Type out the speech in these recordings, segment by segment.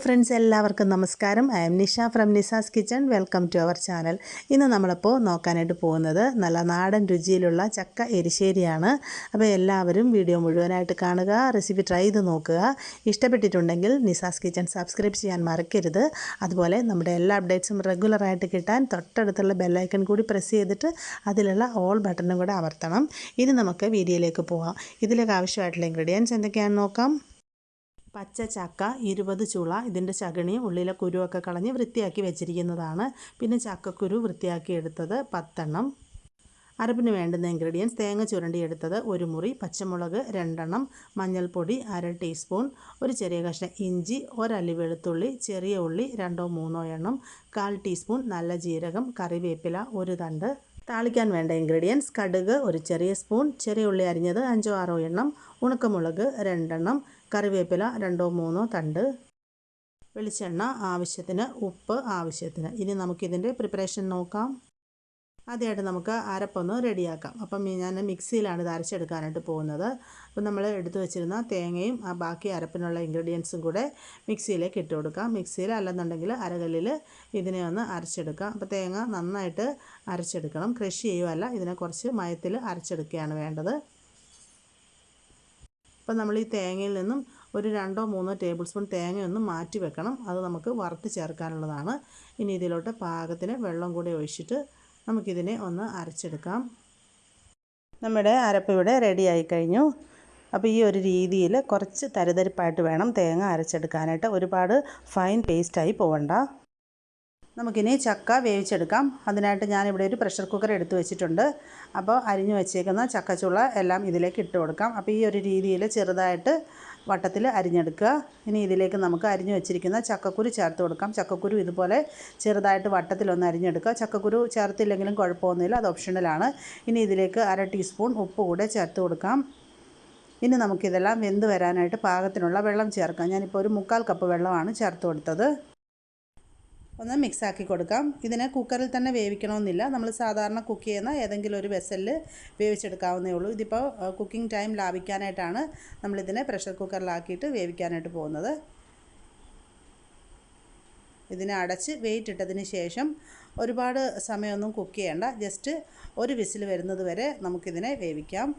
Friends, എല്ലാവർക്കും നമസ്കാരം. I'm Nisha from Nisa's kitchen. Welcome to our channel. ഇന്ന് നമ്മളിപ്പോൾ നോക്കാനായിട്ട് പോകുന്നത് നല്ല നാടൻ രുചിയിലുള്ള ചക്ക എരിശ്ശേരിയാണ്. അപ്പോൾ എല്ലാവരും വീഡിയോ മുഴുവനായിട്ട് കാണുക, റെസിപ്പി ട്രൈ ചെയ്ത് നോക്കുക. ഇഷ്ടപ്പെട്ടിട്ടുണ്ടെങ്കിൽ നിസാസ് കിച്ചൺ സബ്സ്ക്രൈബ് ചെയ്യാൻ മറക്കരുത്. അതുപോലെ നമ്മുടെ എല്ലാ അപ്ഡേറ്റ്സും റെഗുലറായിട്ട് കിട്ടാൻ തൊട്ടടുത്തുള്ള ബെല്ലൈക്കൺ കൂടി പ്രസ് ചെയ്തിട്ട് അതിലുള്ള ഓൾ ബട്ടണും കൂടെ അമർത്തണം. ഇനി നമുക്ക് വീഡിയോയിലേക്ക് പോകാം. ഇതിലേക്ക് ആവശ്യമായിട്ടുള്ള ഇൻഗ്രീഡിയൻസ് എന്തൊക്കെയാണെന്ന് നോക്കാം. പച്ച ചക്ക 20 ചുള, ഇതിൻ്റെ ചകിണിയും ഉള്ളിലെ കുരുവൊക്കെ കളഞ്ഞ് വൃത്തിയാക്കി വെച്ചിരിക്കുന്നതാണ്. പിന്നെ ചക്കക്കുരു വൃത്തിയാക്കി എടുത്തത് 10 എണ്ണം. അരപ്പിന് വേണ്ടുന്ന ഇൻഗ്രീഡിയൻസ്: തേങ്ങ ചുരണ്ടിയെടുത്തത് 1 മുറി, പച്ചമുളക് 2 എണ്ണം, മഞ്ഞൾപ്പൊടി 1/2 ടീസ്പൂൺ, ഒരു ചെറിയ കഷ്ണം ഇഞ്ചി, ഒരല്ലി വെളുത്തുള്ളി, ചെറിയ ഉള്ളി 2-3 എണ്ണം, 1/4 ടീസ്പൂൺ നല്ല ജീരകം, കറിവേപ്പില 1 തണ്ട്. താളിക്കാൻ വേണ്ട ഇൻഗ്രീഡിയൻസ്: കടുക് 1 ചെറിയ സ്പൂൺ, ചെറിയ ഉള്ളി അരിഞ്ഞത് 5-6 എണ്ണം, ഉണക്കമുളക് 2 എണ്ണം, കറിവേപ്പില 2-3 തണ്ട്, വെളിച്ചെണ്ണ ആവശ്യത്തിന്, ഉപ്പ് ആവശ്യത്തിന്. ഇനി നമുക്കിതിൻ്റെ പ്രിപ്പറേഷൻ നോക്കാം. ആദ്യമായിട്ട് നമുക്ക് അരപ്പൊന്ന് റെഡിയാക്കാം. അപ്പം ഞാൻ മിക്സിയിലാണ് ഇത് അരച്ചെടുക്കാനായിട്ട് പോകുന്നത്. അപ്പം നമ്മൾ എടുത്തു വെച്ചിരുന്ന തേങ്ങയും ബാക്കി അരപ്പിനുള്ള ഇൻഗ്രീഡിയൻസും കൂടെ മിക്സിയിലേക്ക് ഇട്ട് കൊടുക്കാം. മിക്സിയിൽ അല്ലെന്നുണ്ടെങ്കിൽ അരകല്ലിൽ ഇതിനെ ഒന്ന് അരച്ചെടുക്കാം. അപ്പോൾ തേങ്ങ നന്നായിട്ട് അരച്ചെടുക്കണം, ക്രഷ് ചെയ്യുകയല്ല, ഇതിനെ കുറച്ച് മയത്തിൽ അരച്ചെടുക്കുകയാണ് വേണ്ടത്. അപ്പോൾ നമ്മൾ ഈ തേങ്ങയിൽ നിന്നും ഒരു 2-3 ടേബിൾ സ്പൂൺ തേങ്ങയൊന്ന് മാറ്റി വെക്കണം. അത് നമുക്ക് വറുത്ത് ചേർക്കാനുള്ളതാണ്. ഇനി ഇതിലോട്ട് പാകത്തിന് വെള്ളം കൂടി ഒഴിച്ചിട്ട് നമുക്കിതിനെ ഒന്ന് അരച്ചെടുക്കാം. നമ്മുടെ അരപ്പ് ഇവിടെ റെഡിയായി കഴിഞ്ഞു. അപ്പോൾ ഈ ഒരു രീതിയിൽ കുറച്ച് തരിതരിപ്പായിട്ട് വേണം തേങ്ങ അരച്ചെടുക്കാനായിട്ട്. ഒരുപാട് ഫൈൻ പേസ്റ്റായി പോവണ്ട. നമുക്കിനി ചക്ക വേവിച്ചെടുക്കാം. അതിനായിട്ട് ഞാനിവിടെ ഒരു പ്രഷർ കുക്കർ എടുത്ത് വെച്ചിട്ടുണ്ട്. അപ്പോൾ അരിഞ്ഞു വെച്ചേക്കുന്ന ചക്കച്ചുള എല്ലാം ഇതിലേക്ക് ഇട്ട് കൊടുക്കാം. അപ്പോൾ ഈ ഒരു രീതിയിൽ ചെറുതായിട്ട് വട്ടത്തിൽ അരിഞ്ഞെടുക്കുക. ഇനി ഇതിലേക്ക് നമുക്ക് അരിഞ്ഞു വെച്ചിരിക്കുന്ന ചക്കക്കുരു ചേർത്ത് കൊടുക്കാം. ചക്കക്കുരു ഇതുപോലെ ചെറുതായിട്ട് വട്ടത്തിലൊന്ന് അരിഞ്ഞെടുക്കുക. ചക്കക്കുരു ചേർത്തില്ലെങ്കിലും കുഴപ്പമൊന്നുമില്ല, അത് ഓപ്ഷണലാണ്. ഇനി ഇതിലേക്ക് 1/2 ടീസ്പൂൺ ഉപ്പ് കൂടെ ചേർത്ത് കൊടുക്കാം. ഇനി നമുക്കിതെല്ലാം വെന്ത് വരാനായിട്ട് പാകത്തിനുള്ള വെള്ളം ചേർക്കാം. ഞാനിപ്പോൾ ഒരു 1/4 കപ്പ് വെള്ളമാണ് ചേർത്ത് കൊടുത്തത്. ഒന്ന് മിക്സാക്കി കൊടുക്കാം. ഇതിനെ കുക്കറിൽ തന്നെ വേവിക്കണമെന്നില്ല, നമ്മൾ സാധാരണ കുക്ക് ചെയ്യുന്ന ഏതെങ്കിലും ഒരു വെസലിൽ വേവിച്ചെടുക്കാവുന്നേ ഉള്ളൂ. ഇതിപ്പോൾ കുക്കിംഗ് ടൈം ലാഭിക്കാനായിട്ടാണ് നമ്മളിതിനെ പ്രഷർ കുക്കറിലാക്കിയിട്ട് വേവിക്കാനായിട്ട് പോകുന്നത്. ഇതിനെ അടച്ച് വെയിറ്റ് ഇട്ടതിന് ശേഷം ഒരുപാട് സമയമൊന്നും കുക്ക് ചെയ്യേണ്ട, ജസ്റ്റ് ഒരു വിസിൽ വരുന്നത് വരെ നമുക്കിതിനെ വേവിക്കാം.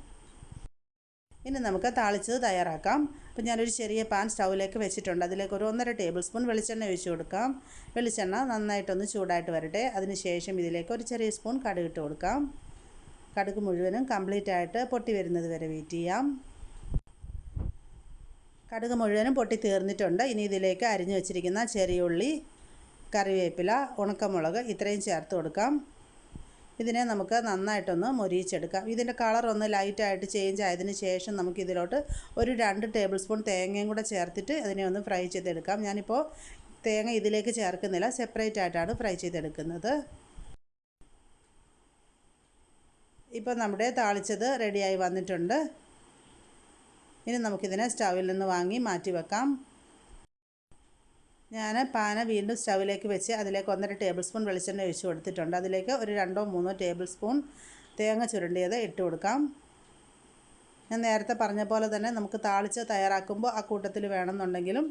ഇനി നമുക്ക് താളിച്ചത് തയ്യാറാക്കാം. അപ്പോൾ ഞാനൊരു ചെറിയ പാൻ സ്റ്റൗവിലേക്ക് വെച്ചിട്ടുണ്ട്. അതിലേക്ക് ഒരു 1.5 ടേബിൾ സ്പൂൺ വെളിച്ചെണ്ണ ഒഴിച്ച് കൊടുക്കാം. വെളിച്ചെണ്ണ നന്നായിട്ടൊന്ന് ചൂടായിട്ട് വരട്ടെ. അതിനുശേഷം ഇതിലേക്ക് ഒരു ചെറിയ സ്പൂൺ കടുക് ഇട്ട് കൊടുക്കാം. കടുക് മുഴുവനും കംപ്ലീറ്റ് ആയിട്ട് പൊട്ടി വരുന്നത് വരെ വെയിറ്റ് ചെയ്യാം. കടുക് മുഴുവനും പൊട്ടി തീർന്നിട്ടുണ്ട്. ഇനി ഇതിലേക്ക് അരിഞ്ഞു വെച്ചിരിക്കുന്ന ചെറിയ ഉള്ളി, കറിവേപ്പില, ഉണക്കമുളക് ഇത്രയും ചേർത്ത് കൊടുക്കാം. ഇതിനെ നമുക്ക് നന്നായിട്ടൊന്ന് മൊരിയിച്ചെടുക്കാം. ഇതിൻ്റെ കളറൊന്ന് ലൈറ്റായിട്ട് ചേഞ്ച് ആയതിന് ശേഷം നമുക്കിതിലോട്ട് ഒരു 2 ടേബിൾ സ്പൂൺ തേങ്ങയും കൂടെ ചേർത്തിട്ട് അതിനെ ഒന്ന് ഫ്രൈ ചെയ്തെടുക്കാം. ഞാനിപ്പോൾ തേങ്ങ ഇതിലേക്ക് ചേർക്കുന്നില്ല, സെപ്പറേറ്റ് ആയിട്ടാണ് ഫ്രൈ ചെയ്തെടുക്കുന്നത്. ഇപ്പോൾ നമ്മുടെ താളിച്ചത് റെഡിയായി വന്നിട്ടുണ്ട്. ഇനി നമുക്കിതിനെ സ്റ്റൗവിൽ നിന്ന് വാങ്ങി മാറ്റി വെക്കാം. ഞാൻ പാന വീണ്ടും സ്റ്റൗവിലേക്ക് വെച്ച് അതിലേക്ക് 1.5 ടേബിൾ സ്പൂൺ വെളിച്ചെണ്ണ ഒഴിച്ച് കൊടുത്തിട്ടുണ്ട്. അതിലേക്ക് ഒരു 2-3 ടേബിൾ സ്പൂൺ തേങ്ങ ചുരണ്ടിയത് ഇട്ട് കൊടുക്കാം. ഞാൻ നേരത്തെ പറഞ്ഞ പോലെ തന്നെ നമുക്ക് താളിച്ച് തയ്യാറാക്കുമ്പോൾ ആ കൂട്ടത്തിൽ വേണമെന്നുണ്ടെങ്കിലും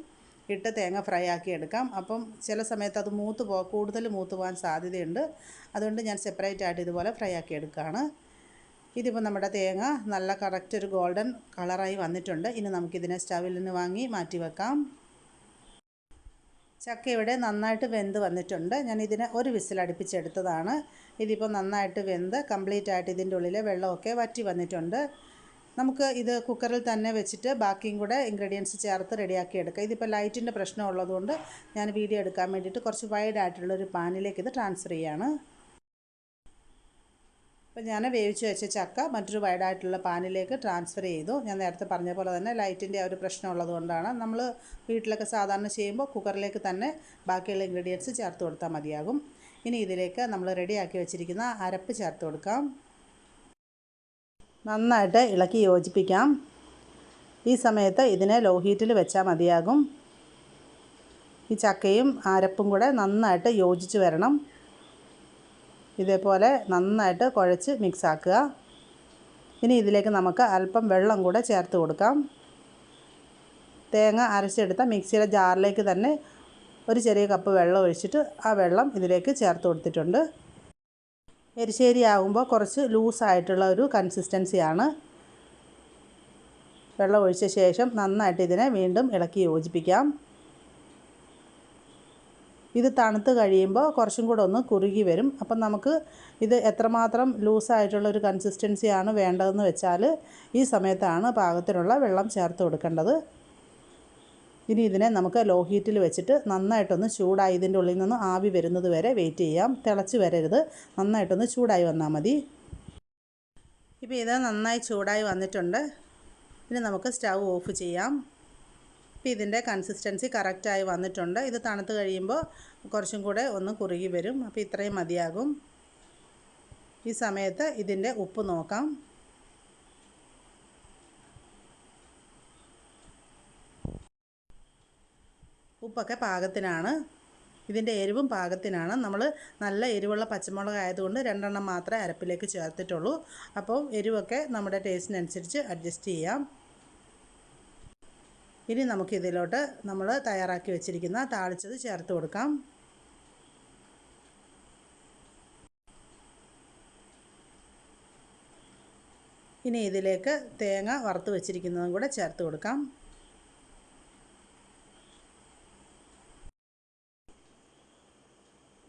ഇട്ട് തേങ്ങ ഫ്രൈ ആക്കി എടുക്കാം. അപ്പം ചില സമയത്ത് അത് കൂടുതൽ മൂത്ത് പോകാൻ സാധ്യതയുണ്ട്. അതുകൊണ്ട് ഞാൻ സെപ്പറേറ്റ് ആയിട്ട് ഇതുപോലെ ഫ്രൈ ആക്കി എടുക്കുകയാണ്. ഇതിപ്പോൾ നമ്മുടെ തേങ്ങ നല്ല കറക്റ്റ് ഒരു ഗോൾഡൻ കളറായി വന്നിട്ടുണ്ട്. ഇനി നമുക്കിതിനെ സ്റ്റൗവിൽ നിന്ന് വാങ്ങി മാറ്റി വെക്കാം. ചക്ക ഇവിടെ നന്നായിട്ട് വെന്ത് വന്നിട്ടുണ്ട്. ഞാൻ ഇതിനെ ഒരു വിസിൽ അടുപ്പിച്ചെടുത്തതാണ്. ഇതിപ്പോൾ നന്നായിട്ട് വെന്ത് കംപ്ലീറ്റ് ആയിട്ട് ഇതിൻ്റെ ഉള്ളിലെ വെള്ളമൊക്കെ വറ്റി വന്നിട്ടുണ്ട്. നമുക്ക് ഇത് കുക്കറിൽ തന്നെ വെച്ചിട്ട് ബാക്കിയും കൂടെ ഇൻഗ്രീഡിയൻസ് ചേർത്ത് റെഡിയാക്കി എടുക്കാം. ഇതിപ്പോൾ ലൈറ്റിൻ്റെ പ്രശ്നം ഉള്ളതുകൊണ്ട് ഞാൻ വീഡിയോ എടുക്കാൻ വേണ്ടിയിട്ട് കുറച്ച് വൈഡ് ആയിട്ടുള്ളൊരു പാനിലേക്ക് ഇത് ട്രാൻസ്ഫർ ചെയ്യാണ്. അപ്പോൾ ഞാൻ വേവിച്ച് വെച്ച ചക്ക മറ്റൊരു വൈഡായിട്ടുള്ള പാനിലേക്ക് ട്രാൻസ്ഫർ ചെയ്തു. ഞാൻ നേരത്തെ പറഞ്ഞ പോലെ തന്നെ ലൈറ്റിൻ്റെ ആ ഒരു പ്രശ്നം ഉള്ളതുകൊണ്ടാണ്. നമ്മൾ വീട്ടിലൊക്കെ സാധാരണ ചെയ്യുമ്പോൾ കുക്കറിലേക്ക് തന്നെ ബാക്കിയുള്ള ഇൻഗ്രീഡിയൻസ് ചേർത്ത് കൊടുത്താൽ മതിയാകും. ഇനി ഇതിലേക്ക് നമ്മൾ റെഡിയാക്കി വെച്ചിരിക്കുന്ന അരപ്പ് ചേർത്ത് കൊടുക്കാം. നന്നായിട്ട് ഇളക്കി യോജിപ്പിക്കാം. ഈ സമയത്ത് ഇതിനെ ലോ ഹീറ്റിൽ വെച്ചാൽ മതിയാകും. ഈ ചക്കയും അരപ്പും കൂടെ നന്നായിട്ട് യോജിച്ച് വരണം. ഇതേപോലെ നന്നായിട്ട് കുഴച്ച് മിക്സ് ആക്കുക. ഇനി ഇതിലേക്ക് നമുക്ക് അല്പം വെള്ളം കൂടെ ചേർത്ത് കൊടുക്കാം. തേങ്ങ അരച്ചെടുത്ത മിക്സിയുടെ ജാറിലേക്ക് തന്നെ ഒരു ചെറിയ കപ്പ് വെള്ളം ഒഴിച്ചിട്ട് ആ വെള്ളം ഇതിലേക്ക് ചേർത്ത് കൊടുത്തിട്ടുണ്ട്. എരിശ്ശേരി ആകുമ്പോൾ കുറച്ച് ലൂസായിട്ടുള്ള ഒരു കൺസിസ്റ്റൻസിയാണ്. വെള്ളം ഒഴിച്ച ശേഷം നന്നായിട്ട് ഇതിനെ വീണ്ടും ഇളക്കി യോജിപ്പിക്കാം. ഇത് തണുത്ത് കഴിയുമ്പോൾ കുറച്ചും കൂടെ ഒന്ന് കുറുകി വരും. അപ്പം നമുക്ക് ഇത് എത്രമാത്രം ലൂസായിട്ടുള്ള ഒരു കൺസിസ്റ്റൻസിയാണ് വേണ്ടതെന്ന് വെച്ചാൽ ഈ സമയത്താണ് പാകത്തിനുള്ള വെള്ളം ചേർത്ത് കൊടുക്കേണ്ടത്. ഇനി ഇതിനെ നമുക്ക് ലോ ഹീറ്റിൽ വെച്ചിട്ട് നന്നായിട്ടൊന്ന് ചൂടായി ഇതിൻ്റെ ഉള്ളിൽ നിന്ന് ആവി വരുന്നത് വരെ വെയിറ്റ് ചെയ്യാം. തിളച്ച് വരരുത്, നന്നായിട്ടൊന്ന് ചൂടായി വന്നാൽ മതി. ഇപ്പോൾ ഇത് നന്നായി ചൂടായി വന്നിട്ടുണ്ട്. ഇനി നമുക്ക് സ്റ്റൗ ഓഫ് ചെയ്യാം. ഇപ്പോൾ ഇതിൻ്റെ കൺസിസ്റ്റൻസി കറക്റ്റായി വന്നിട്ടുണ്ട്. ഇത് തണുത്ത് കഴിയുമ്പോൾ കുറച്ചും കൂടെ ഒന്ന് കുറുകി വരും. അപ്പോൾ ഇത്രയും മതിയാകും. ഈ സമയത്ത് ഇതിൻ്റെ ഉപ്പ് നോക്കാം. ഉപ്പൊക്കെ പാകത്തിനാണ്. ഇതിൻ്റെ എരിവും പാകത്തിനാണ്. നമ്മൾ നല്ല എരിവുള്ള പച്ചമുളക് ആയതുകൊണ്ട് 2 എണ്ണം മാത്രമേ അരപ്പിലേക്ക് ചേർത്തിട്ടുള്ളൂ. അപ്പോൾ എരിവൊക്കെ നമ്മുടെ ടേസ്റ്റിനനുസരിച്ച് അഡ്ജസ്റ്റ് ചെയ്യാം. ഇനി നമുക്കിതിലോട്ട് നമ്മൾ തയ്യാറാക്കി വെച്ചിരിക്കുന്ന താളിച്ചത് ചേർത്ത് കൊടുക്കാം. ഇനി ഇതിലേക്ക് തേങ്ങ വറുത്ത് വെച്ചിരിക്കുന്നതും കൂടെ ചേർത്ത് കൊടുക്കാം.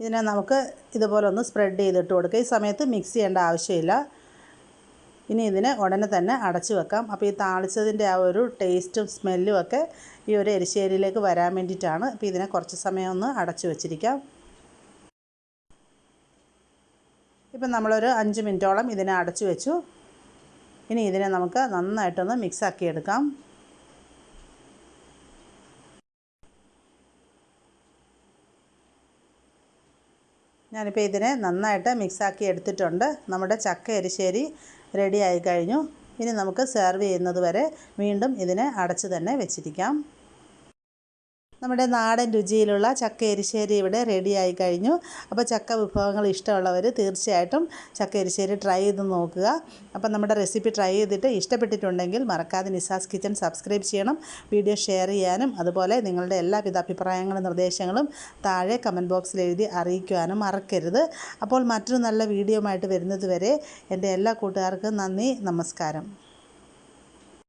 ഇതിനെ നമുക്ക് ഇതുപോലെ ഒന്ന് സ്പ്രെഡ് ചെയ്തിട്ട് കൊടുക്കുക. ഈ സമയത്ത് മിക്സ് ചെയ്യേണ്ട ആവശ്യമില്ല. ഇനി ഇതിനെ ഉടനെ തന്നെ അടച്ചു വെക്കാം. അപ്പോൾ ഈ താളിച്ചതിൻ്റെ ആ ഒരു ടേസ്റ്റും സ്മെല്ലും ഒക്കെ ഈ ഒരു എരിശ്ശേരിയിലേക്ക് വരാൻ വേണ്ടിയിട്ടാണ്. അപ്പോൾ ഇതിനെ കുറച്ച് സമയം ഒന്ന് അടച്ചു വെച്ചിരിക്കാം. ഇപ്പം നമ്മളൊരു 5 മിനിറ്റോളം ഇതിനെ അടച്ചു വെച്ചു. ഇനി ഇതിനെ നമുക്ക് നന്നായിട്ടൊന്ന് മിക്സാക്കി എടുക്കാം. ഞാനിപ്പോൾ ഇതിനെ നന്നായിട്ട് മിക്സാക്കി എടുത്തിട്ടുണ്ട്. നമ്മുടെ ചക്ക എരിശ്ശേരി റെഡി ആയി കഴിഞ്ഞു. ഇനി നമുക്ക് സെർവ് ചെയ്യുന്നത് വരെ വീണ്ടും ഇതിനെ അടച്ച് തന്നെ വെച്ചിരിക്കാം. നമ്മുടെ നാടൻ രുചിയിലുള്ള ചക്ക എരിശ്ശേരി ഇവിടെ റെഡി ആയി കഴിഞ്ഞു. അപ്പോൾ ചക്ക വിഭവങ്ങൾ ഇഷ്ടമുള്ളവർ തീർച്ചയായിട്ടും ചക്ക എരിശ്ശേരി ട്രൈ ചെയ്ത് നോക്കുക. അപ്പോൾ നമ്മുടെ റെസിപ്പി ട്രൈ ചെയ്തിട്ട് ഇഷ്ടപ്പെട്ടിട്ടുണ്ടെങ്കിൽ മറക്കാതെ നിസാസ് കിച്ചൺ സബ്സ്ക്രൈബ് ചെയ്യണം. വീഡിയോ ഷെയർ ചെയ്യാനും അതുപോലെ നിങ്ങളുടെ എല്ലാവിധ അഭിപ്രായങ്ങളും നിർദ്ദേശങ്ങളും താഴെ കമൻറ്റ് ബോക്സിൽ എഴുതി അറിയിക്കുവാനും മറക്കരുത്. അപ്പോൾ മറ്റൊരു നല്ല വീഡിയോ ആയിട്ട് വരുന്നത് വരെ എൻ്റെ എല്ലാ കൂട്ടുകാർക്കും നന്ദി, നമസ്കാരം.